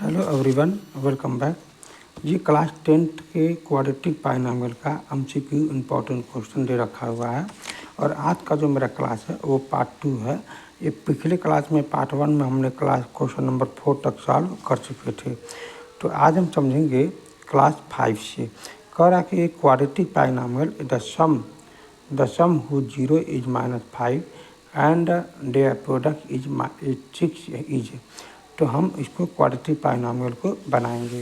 Hello everyone, welcome back. ये class 10th के quadratic binomial का एमसीक्यू इम्पोर्टेंट क्वेश्चन दे रखा हुआ है और आज का जो मेरा क्लास है वो पार्ट 2 है। ये पिछले क्लास में पार्ट 1 में हमने क्लास क्वेश्चन नंबर 4 तक सॉल्व कर चुके थे। तो आज हम समझेंगे क्लास 5 से। कह रहा कि एक quadratic binomial the sum whose zero is -5 and their product is 6 is. तो हम इसको क्वाड्रेटिक बाइनॉमियल को बनाएंगे।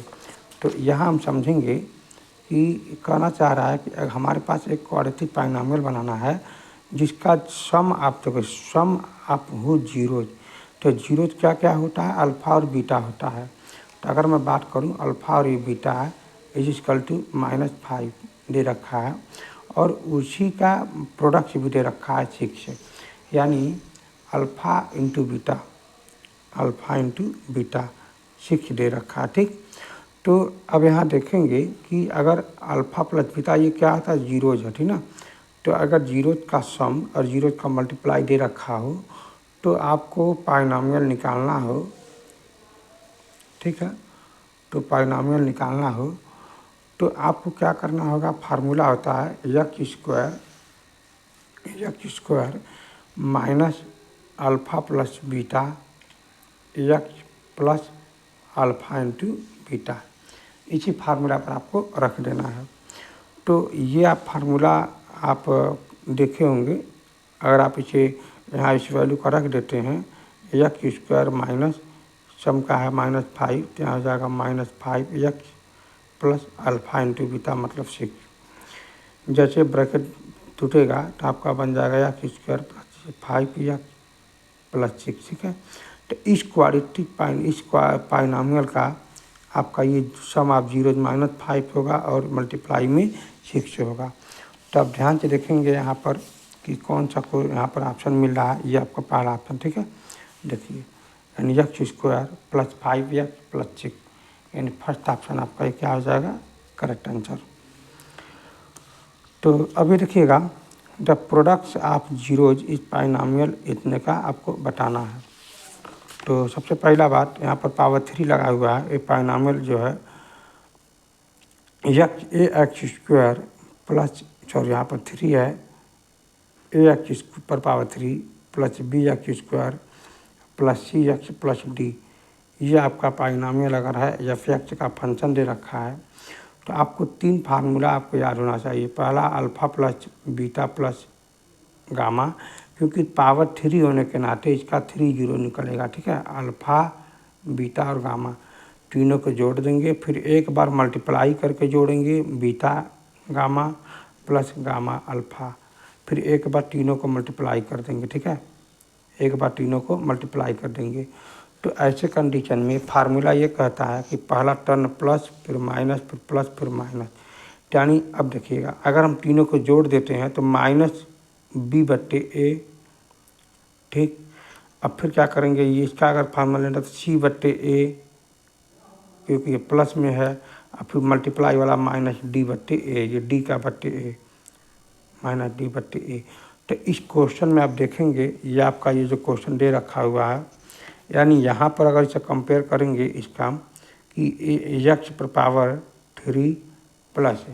तो यहाँ हम समझेंगे कि कहना चाह रहा है कि हमारे पास एक क्वाड्रेटिक बाइनॉमियल बनाना है जिसका सम आप देखो, सम आप हो जीरो। तो जीरो क्या क्या होता है, अल्फ़ा और बीटा होता है। तो अगर मैं बात करूँ अल्फ़ा और ये बीटा है इज इक्वल टू -5 दे रखा है और उसी का प्रोडक्ट भी दे रखा है 6, यानी अल्फ़ा इंटू बीटा 6 दे रखा है। ठीक, तो अब यहाँ देखेंगे कि अगर अल्फ़ा प्लस बीटा ये क्या होता है, जीरोज है, ठीक ना। तो अगर जीरो का सम और जीरो का मल्टीप्लाई दे रखा हो तो आपको बाइनॉमियल निकालना हो, ठीक है। तो बाइनॉमियल निकालना हो तो आपको क्या करना होगा, फार्मूला होता है x square minus alpha plus beta x plus alpha into beta. इसी फार्मूला पर आपको रख देना है। तो ये आप फार्मूला आप देखे होंगे। अगर आप इसे यहाँ इस वैल्यू का रख देते हैं, एक्स स्क्वायर माइनस सम का है -5, तो यहाँ हो जाएगा -5 x plus alpha into beta मतलब 6। जैसे ब्रैकेट टूटेगा तो आपका बन जाएगा x square plus 5 x plus 6, ठीक है। तो इस क्वाड्रेटिक बाइनॉमियल का आपका ये सम आप जीरो -5 होगा और मल्टीप्लाई में 6 होगा। तो अब ध्यान से देखेंगे यहाँ पर कि कौन सा कोई यहाँ पर ऑप्शन मिल रहा है। ये आपका पहला ऑप्शन, ठीक है। देखिए, यानी x square plus 5 x plus 6, यानी फर्स्ट ऑप्शन आपका ये क्या हो जाएगा, करेक्ट आंसर। तो अभी देखिएगा, द प्रोडक्ट्स ऑफ जीरोज इस बाइनॉमियल इतने का आपको बताना है। तो सबसे पहला बात यहाँ पर पावर 3 लगा हुआ है। एक बाइनॉमियल जो है एक्स स्क्वायर प्लस यहाँ पर 3 है, ए एक्स पर power 3 plus b x square plus c x plus d. ये आपका बाइनॉमियल अगर है एफ एक्स का फंक्शन दे रखा है तो आपको 3 फार्मूला आपको याद होना चाहिए। पहला alpha plus beta plus gamma, क्योंकि पावर 3 होने के नाते इसका 3 जीरो निकलेगा, ठीक है। अल्फ़ा बीटा और गामा तीनों को जोड़ देंगे, फिर एक बार मल्टीप्लाई करके जोड़ेंगे, beta gamma plus gamma alpha, फिर एक बार तीनों को मल्टीप्लाई कर देंगे, ठीक है। एक बार तीनों को मल्टीप्लाई कर देंगे। तो ऐसे कंडीशन में फार्मूला ये कहता है कि पहला टर्म प्लस फिर माइनस फिर प्लस फिर माइनस, यानी अब देखिएगा अगर हम तीनों को जोड़ देते हैं तो माइनस b/a, ठीक। अब फिर क्या करेंगे, ये इसका अगर फार्मूला लेना तो c/a, क्योंकि ये प्लस में है। अब फिर मल्टीप्लाई वाला -d/a, ये d का बट्टे a -d/a। तो इस क्वेश्चन में आप देखेंगे ये आपका ये जो क्वेश्चन दे रखा हुआ है, यानी यहाँ पर अगर इसे कंपेयर करेंगे इसका कि एक्स पर पावर 3 प्लस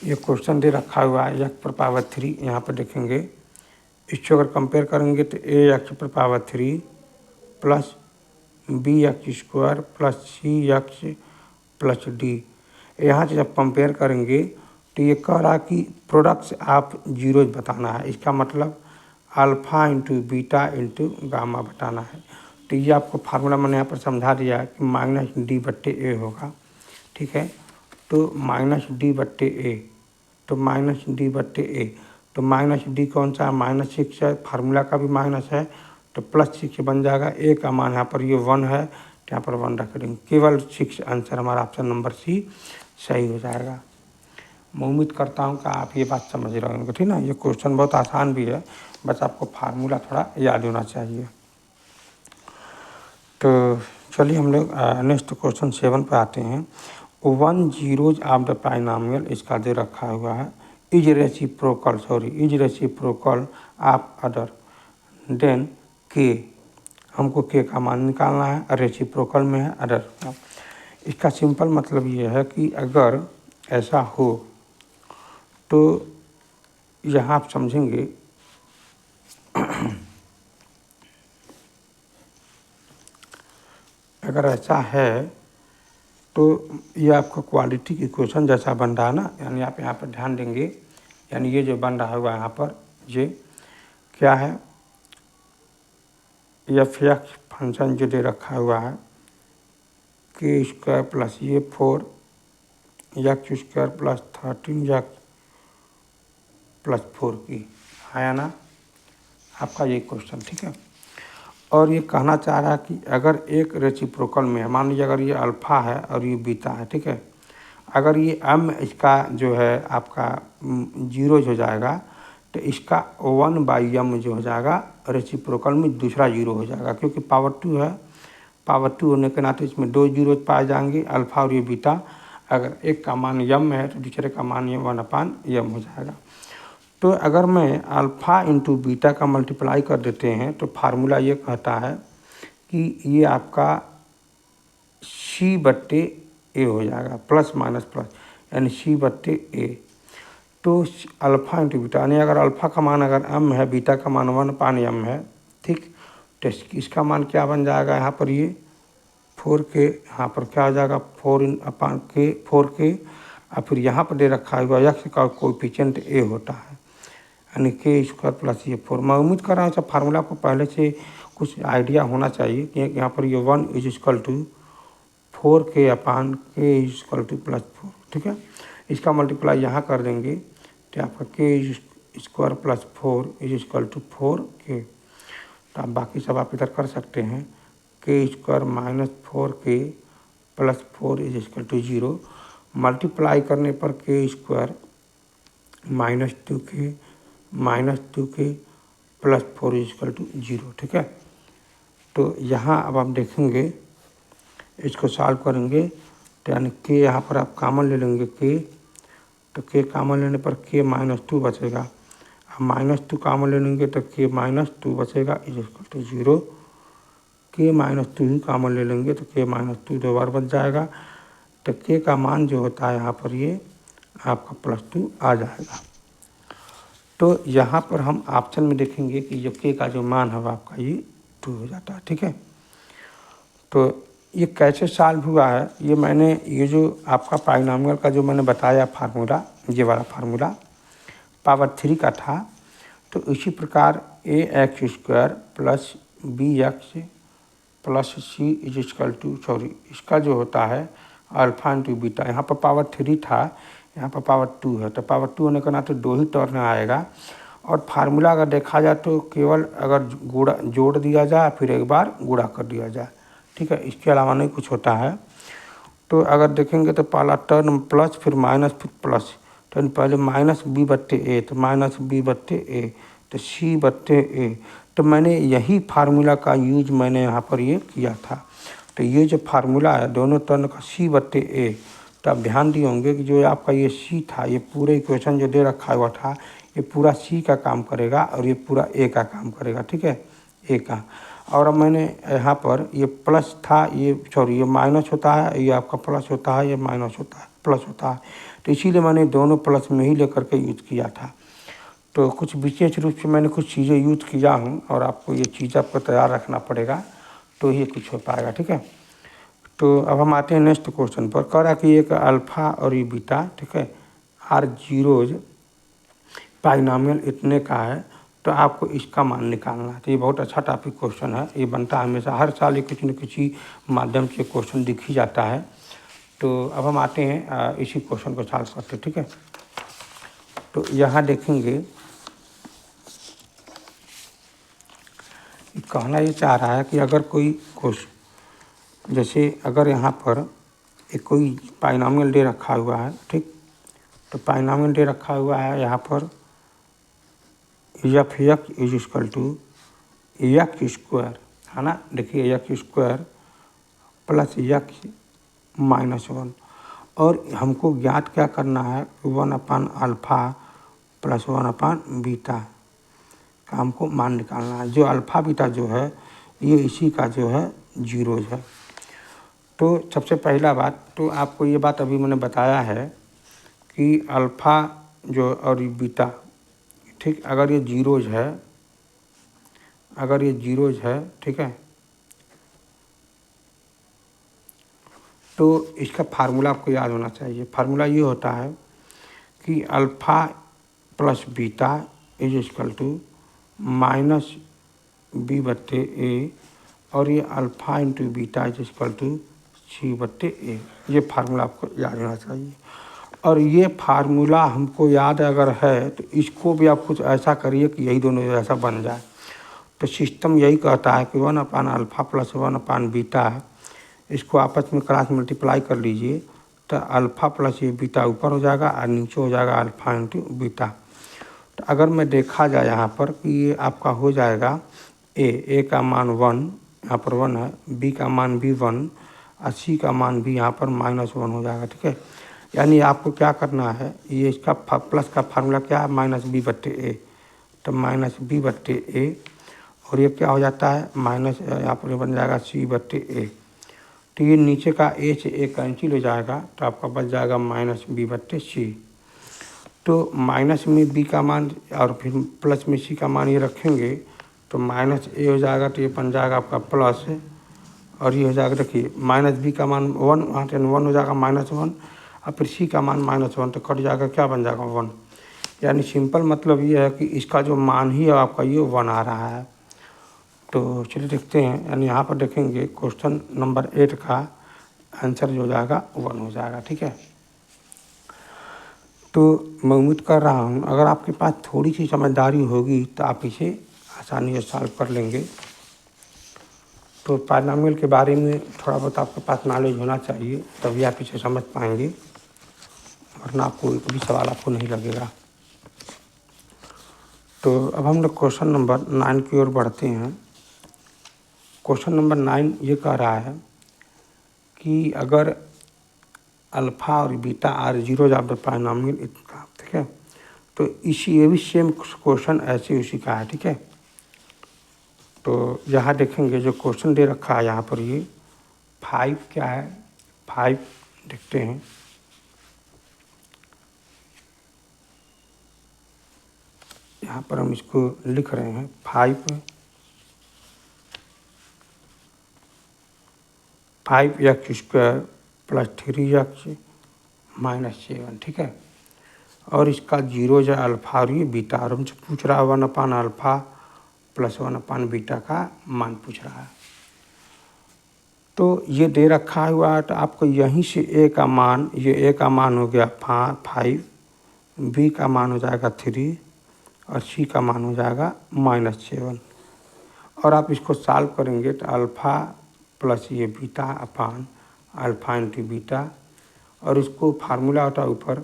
ये क्वेश्चन दे रखा हुआ है एक्स पर पावर 3, यहाँ पर देखेंगे इसको अगर कंपेयर करेंगे तो ए एक्स पर power 3 plus b x square plus c x plus d. यहाँ से जब कंपेयर करेंगे तो ये कह रहा कि प्रोडक्ट्स आप जीरोज बताना है, इसका मतलब alpha into beta into gamma बताना है। तो ये आपको फार्मूला मैंने यहाँ पर समझा दिया है कि -d/a होगा, ठीक है। तो -d/a, तो -d/a, तो -d कौन सा है, -6 है, फार्मूला का भी माइनस है, तो +6 बन जाएगा। a का मान यहाँ पर ये 1 है, तो यहाँ पर 1 रख देंगे, केवल 6 आंसर हमारा ऑप्शन नंबर सी सही हो जाएगा। मैं उम्मीद करता हूँ कि आप ये बात समझ रहे होंगे, ठीक ना। ये क्वेश्चन बहुत आसान भी है, बस आपको फार्मूला थोड़ा याद होना चाहिए। तो चलिए हम लोग नेक्स्ट क्वेश्चन 7 पे आते हैं। 1 जीरोज ऑफ द बाइनॉमियल इसका दे रखा हुआ है is reciprocal of other than के हमको के का मान निकालना है, रेसिप्रोकल में है अदर। इसका सिंपल मतलब ये है कि अगर ऐसा हो तो यहाँ आप समझेंगे अगर ऐसा है तो ये आपका क्वालिटी इक्वेशन जैसा बन रहा है ना, यानी आप यहाँ पर ध्यान देंगे, यानी ये जो बन रहा होगा यहाँ पर ये क्या है, एफ एक्स फंक्शन जो दे रखा हुआ है के स्क्वायर प्लस ये 4 x square plus 13 x plus 4 की है ना आपका ये क्वेश्चन, ठीक है। और ये कहना चाह रहा है कि अगर एक रेसिप्रोकल में है, मान लीजिए अगर ये अल्फ़ा है और ये बीटा है, ठीक है, अगर ये m इसका जो है आपका 0 हो जाएगा तो इसका 1/m जो हो जाएगा रेसिप्रोकल में दूसरा 0 हो जाएगा, क्योंकि पावर 2 है, पावर 2 होने के नाते इसमें 2 जीरो पाए जाएंगे, अल्फ़ा और ये बीटा। अगर एक का मान m है तो दूसरे का मान ये 1/m हो जाएगा। तो अगर मैं अल्फ़ा इंटू बीटा का मल्टीप्लाई कर देते हैं तो फार्मूला ये कहता है कि ये आपका C/A हो जाएगा, प्लस माइनस प्लस, यानी C/A। तो अल्फ़ा इंटू बीटा, यानी अगर अल्फ़ा का मान अगर m है, बीटा का मान 1/m है, ठीक, तो इसका मान क्या बन जाएगा यहाँ पर ये 4k, यहाँ पर क्या हो जाएगा 4/k, और फिर यहाँ पर दे रखा हुआ x का कोएफिशिएंट a होता है, यानी के स्क्वायर प्लस ये 4। मैं उम्मीद कर रहा हूँ सब फार्मूला को पहले से कुछ आइडिया होना चाहिए कि यहाँ पर ये 1 = 4k/k = +4, ठीक है। इसका मल्टीप्लाई यहाँ कर देंगे तो आपका के स्क्वायर प्लस 4 = 4k। तो आप बाकी सब आप इधर कर सकते हैं, के square minus 4k plus 4 = 0, multiply करने पर के स्क्वायर माइनस 2k प्लस 4 = 0, ठीक है। तो यहाँ अब आप देखेंगे इसको सॉल्व करेंगे तो यानी के यहाँ पर आप कॉमन ले लेंगे के, तो के कॉमन लेने पर के -2 बचेगा, अब -2 कॉमन ले लेंगे तो के -2 बचेगा = 0। के -2 ही कॉमन ले लेंगे तो के -2 दो बार बच जाएगा, तो के का मान जो होता है यहाँ पर ये आपका +2 आ जाएगा। तो यहाँ पर हम ऑप्शन में देखेंगे कि जो के का जो मान है आपका ये 2 हो जाता है, ठीक है। तो ये कैसे सॉल्व हुआ है, ये मैंने ये जो आपका पाइनोमियल का जो मैंने बताया फार्मूला, ये वाला फार्मूला पावर 3 का था, तो इसी प्रकार ax² plus bx plus c = इसका जो होता है अल्फ़ा इंटू बीटा, यहाँ पर पावर 3 था, यहाँ पर पावर 2 है, तो पावर 2 होने के नाते 2 ही टर्म आएगा। और फार्मूला अगर देखा जाए तो केवल अगर गुणा जोड़ दिया जाए फिर एक बार गुणा कर दिया जाए, ठीक है, इसके अलावा नहीं कुछ होता है। तो अगर देखेंगे तो पहला टर्म प्लस फिर माइनस फिर प्लस, तो पहले -b/a, तो -b/a तो c/a। तो मैंने यही फार्मूला का यूज मैंने यहाँ पर ये किया था। तो ये जो फार्मूला है दोनों टर्म का c/a, तो आप ध्यान दिए होंगे कि जो आपका ये c था, ये पूरे इक्वेशन जो दे रखा हुआ था, ये पूरा c का काम करेगा और ये पूरा a का काम करेगा, ठीक है, a का। और अब मैंने यहाँ पर ये प्लस था, ये सॉरी ये माइनस होता है, ये आपका प्लस होता है, ये माइनस होता है, प्लस होता है, तो इसीलिए मैंने दोनों प्लस में ही लेकर के यूज किया था। तो कुछ विशेष रूप से मैंने कुछ चीज़ें यूज किया हूँ और आपको ये चीज़ आपको तैयार रखना पड़ेगा तो ही कुछ हो पाएगा, ठीक है। तो अब हम आते हैं नेक्स्ट क्वेश्चन पर। कह रहा कि एक अल्फ़ा और ये बीटा, ठीक है, आर जीरोज पाइनोमियल इतने का है, तो आपको इसका मान निकालना है। तो ये बहुत अच्छा टॉपिक क्वेश्चन है, ये बनता है हमेशा, हर साल ये किसी न किसी माध्यम से क्वेश्चन दिख ही जाता है। तो अब हम आते हैं इसी क्वेश्चन को सॉल्व करते, ठीक है। तो यहाँ देखेंगे कहना ये चाह रहा है कि अगर कोई क्वेश्चन, जैसे अगर यहाँ पर एक कोई पाइनोमियल दे रखा हुआ है, ठीक, तो पाइनोमियल दे रखा हुआ है यहाँ पर f(x) = x² है ना। देखिए x² प्लस x -1, और हमको ज्ञात क्या करना है 1/α प्लस 1/β का हमको मान निकालना है। जो अल्फ़ा बीटा जो है ये इसी का जो है जीरोज है। तो सबसे पहला बात तो आपको ये बात अभी मैंने बताया है कि अल्फ़ा जो और बीटा, ठीक, अगर ये जीरोज है, अगर ये जीरोज है, ठीक है, तो इसका फार्मूला आपको याद होना चाहिए। फार्मूला ये होता है कि alpha plus beta is equal to minus b बट्टे ए, और ये alpha into beta is equal to c बट्टे ए। ये फार्मूला आपको याद होना चाहिए। और ये फार्मूला हमको याद अगर है तो इसको भी आप कुछ ऐसा करिए कि यही दोनों ऐसा बन जाए। तो सिस्टम यही कहता है कि 1/अल्फ़ा प्लस 1/बीटा है, इसको आपस में क्रॉस मल्टीप्लाई कर लीजिए तो अल्फ़ा प्लस ये बीटा ऊपर हो जाएगा और नीचे हो जाएगा अल्फ़ा इंटू बीटा। तो अगर मैं देखा जाए यहाँ पर कि ये आपका हो जाएगा ए का मान 1, यहाँ पर 1 है, बी का मान भी 1 और सी का मान भी यहाँ पर -1 हो जाएगा, ठीक है। यानी आपको क्या करना है, ये इसका प्लस का फार्मूला क्या है, -b/a, तो -b/a, और ये क्या हो जाता है माइनस, यहाँ पर बन जाएगा c/a। तो ये नीचे का a से a कैंसिल हो जाएगा तो आपका बच जाएगा -b/c। तो माइनस में b का मान और फिर प्लस में c का मान ये रखेंगे तो -a हो जाएगा, तो ये बन जाएगा आपका प्लस, और ये हो जाएगा, देखिए -b का मान 1, 1 हो जाएगा -1, और फिर c का मान -1, तो कट जाएगा, क्या बन जाएगा 1। यानी सिंपल मतलब ये है कि इसका जो मान ही है आपका ये 1 आ रहा है। तो चलिए देखते हैं, यानी यहाँ पर देखेंगे क्वेश्चन नंबर 8 का आंसर जो हो जाएगा 1 हो जाएगा, ठीक है। तो मैं उम्मीद कर रहा हूँ अगर आपके पास थोड़ी सी समझदारी होगी तो आप इसे आसानी से सॉल्व कर लेंगे। तो पॉलिनॉमियल के बारे में थोड़ा बहुत आपके पास नॉलेज होना चाहिए, तभी आप इसे समझ पाएंगे, वरना आपको कोई भी सवाल आपको नहीं लगेगा। तो अब हम लोग क्वेश्चन नंबर 9 की ओर बढ़ते हैं। क्वेश्चन नंबर 9 ये कह रहा है कि अगर अल्फ़ा और beta are zeros of the polynomial, ठीक है। तो इसी ये भी सेम क्वेश्चन ऐसे उसी का है, ठीक है। तो यहाँ देखेंगे जो क्वेश्चन दे रखा है यहाँ पर, ये 5 क्या है, 5 देखते हैं। यहाँ पर हम इसको लिख रहे हैं 5x² प्लस 3x -7, ठीक है। और इसका जीरोज है अल्फ़ा और ये बीटा, और हमसे पूछ रहा है 1/अल्फ़ा प्लस 1/बीटा का मान पूछ रहा है। तो ये दे रखा हुआ है, तो आपको यहीं से ए का मान, ये ए का मान हो गया 5, बी का मान हो जाएगा 3 और सी का मान हो जाएगा -7। और आप इसको सॉल्व करेंगे तो अल्फ़ा प्लस ये बीटा अपान अल्फ़ा इंटू बीटा, और इसको फार्मूला होता है ऊपर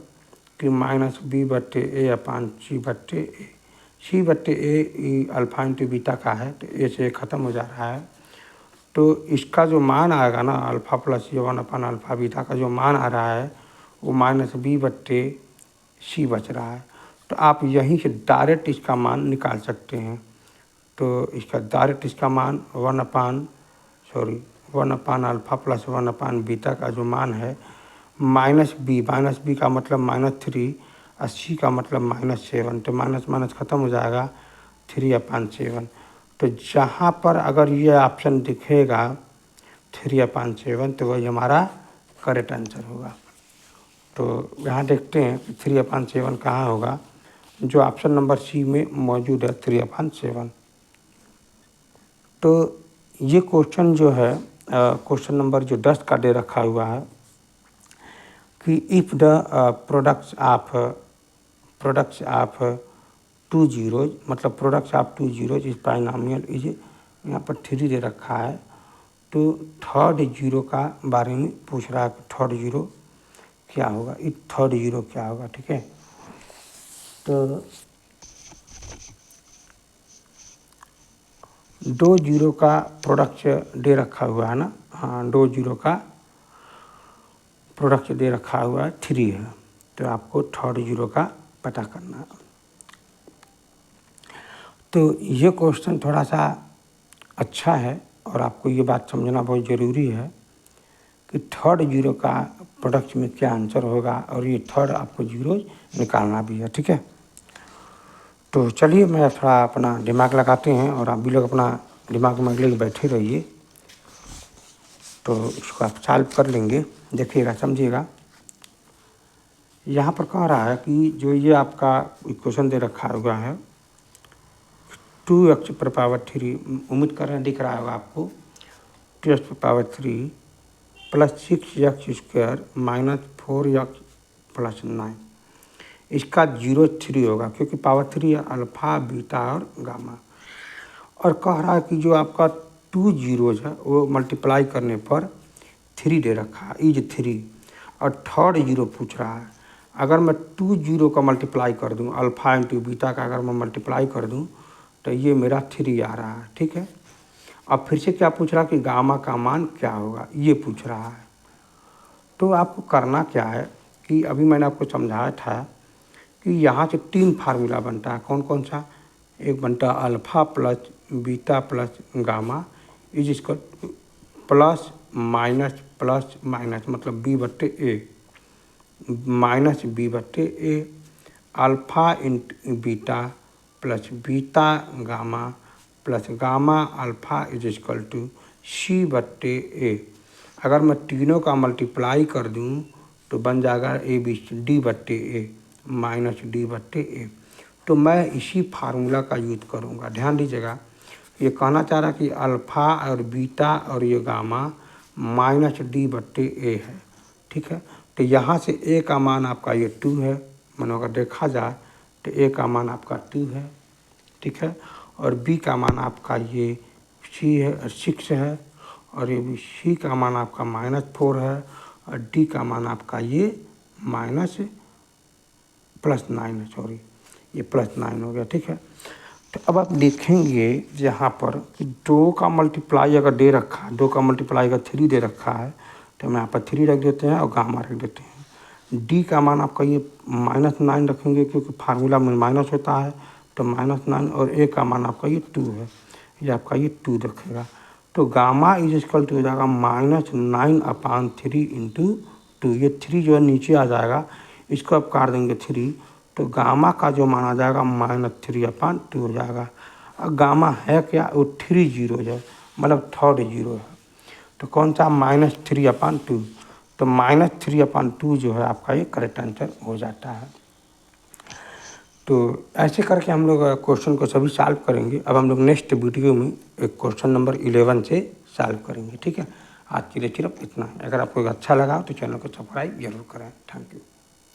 कि -b/a अपान c/a। c/a alpha into beta का है, तो ए से ख़त्म हो जा रहा है। तो इसका जो मान आएगा ना, अल्फ़ा प्लस ये 1/अल्फ़ा बीटा का जो मान आ रहा है वो -b/c बच रहा है। तो आप यहीं से डायरेक्ट इसका मान निकाल सकते हैं। तो इसका डायरेक्ट इसका मान 1/अल्फ़ा प्लस 1/बीटा का जो मान है -b का मतलब -3 और c का मतलब -7, तो माइनस ख़त्म हो जाएगा 3/7। तो जहाँ पर अगर ये ऑप्शन दिखेगा 3/7 तो वही हमारा करेक्ट आंसर होगा। तो यहाँ देखते हैं 3/7 कहाँ होगा, जो ऑप्शन नंबर सी में मौजूद है 3/7। तो ये क्वेश्चन जो है क्वेश्चन नंबर जो 10 का दे रखा हुआ है कि if the products of 2 zeros, मतलब प्रोडक्ट्स ऑफ 2 जीरोज इस पॉलिनॉमियल इज, यहाँ पर 3 दे रखा है। तो थर्ड जीरो का बारे में पूछ रहा है कि थर्ड जीरो क्या होगा, इफ थर्ड जीरो क्या होगा, ठीक है। तो 2 जीरो का प्रोडक्ट दे रखा हुआ है ना, हाँ 2 जीरो का प्रोडक्ट दे रखा हुआ है 3 है, तो आपको थर्ड जीरो का पता करना है। तो ये क्वेश्चन थोड़ा सा अच्छा है, और आपको ये बात समझना बहुत ज़रूरी है कि थर्ड जीरो का प्रोडक्ट में क्या आंसर होगा, और ये थर्ड आपको जीरो निकालना भी है। ठीक है, तो चलिए मैं थोड़ा अपना दिमाग लगाते हैं और आप भी लोग अपना दिमाग में लेके बैठे रहिए, तो इसको आप सॉल्व कर लेंगे। देखिएगा, समझिएगा। यहाँ पर कह रहा है कि जो ये आपका इक्वेशन दे रखा हुआ है 2x⁻3, उम्मीद कर रहे हैं दिख रहा होगा आपको, 2x⁻3 + 6x² - 4x + 9, इसका 0 होगा क्योंकि पावर 3 है, अल्फ़ा बीटा और गामा। और कह रहा है कि जो आपका 2 जीरोज है वो मल्टीप्लाई करने पर 3 दे रखा है, इज 3, और थर्ड जीरो पूछ रहा है। अगर मैं 2 जीरो का मल्टीप्लाई कर दूं, अल्फ़ा इंटू बीटा का अगर मैं मल्टीप्लाई कर दूं तो ये मेरा 3 आ रहा है। ठीक है, अब फिर से क्या पूछ रहा है कि गामा का मान क्या होगा, ये पूछ रहा है। तो आपको करना क्या है कि अभी मैंने आपको समझाया था कि यहाँ से 3 फार्मूला बनता है। कौन कौन सा? एक बनता है alpha plus beta plus gamma is इसका प्लस माइनस प्लस माइनस, मतलब b/a minus b/a, alpha into beta plus beta gamma plus gamma alpha is equal to c/a। अगर मैं तीनों का मल्टीप्लाई कर दूं तो बन जाएगा d/a माइनस d/a। तो मैं इसी फार्मूला का यूज करूंगा। ध्यान दीजिएगा, ये कहना चाह रहा कि अल्फ़ा और बीटा और ये गामा माइनस d/a है। ठीक है, तो यहाँ से a का मान आपका ये 2 है, मानो अगर देखा जाए तो a का मान आपका 2 है। ठीक है, और b का मान आपका ये 6 है, और ये c का मान आपका -4 है, और d का मान आपका ये +9 है, सॉरी ये +9 हो गया। ठीक है, तो अब आप देखेंगे यहाँ पर कि 2 का मल्टीप्लाई अगर दे रखा है, 2 का मल्टीप्लाई अगर 3 दे रखा है तो हम यहाँ पर 3 रख देते हैं और गामा रख देते हैं। d का मान आपका ये -9 रखेंगे क्योंकि फार्मूला में माइनस होता है, तो -9, और a का मान आपका ये 2 है, ये आपका ये 2 रखेगा। तो गामा इज इक्वल टू हो जाएगा -9/3 × 2। ये 3 जो है नीचे आ जाएगा, इसको आप काट देंगे 3, तो गामा का जो माना जाएगा -3/2 हो जाएगा। और गामा है क्या? वो 3 जीरो है, मतलब थर्ड जीरो है। तो कौन सा? -3/2। तो -3/2 जो है आपका ये करेक्ट आंसर हो जाता है। तो ऐसे करके हम लोग क्वेश्चन को सभी सॉल्व करेंगे। अब हम लोग नेक्स्ट वीडियो में एक क्वेश्चन नंबर 11 से सॉल्व करेंगे। ठीक है, आज के लिए सिर्फ इतना है। अगर आपको अच्छा लगा तो चैनल को सब्सक्राइब जरूर करें। Thank you.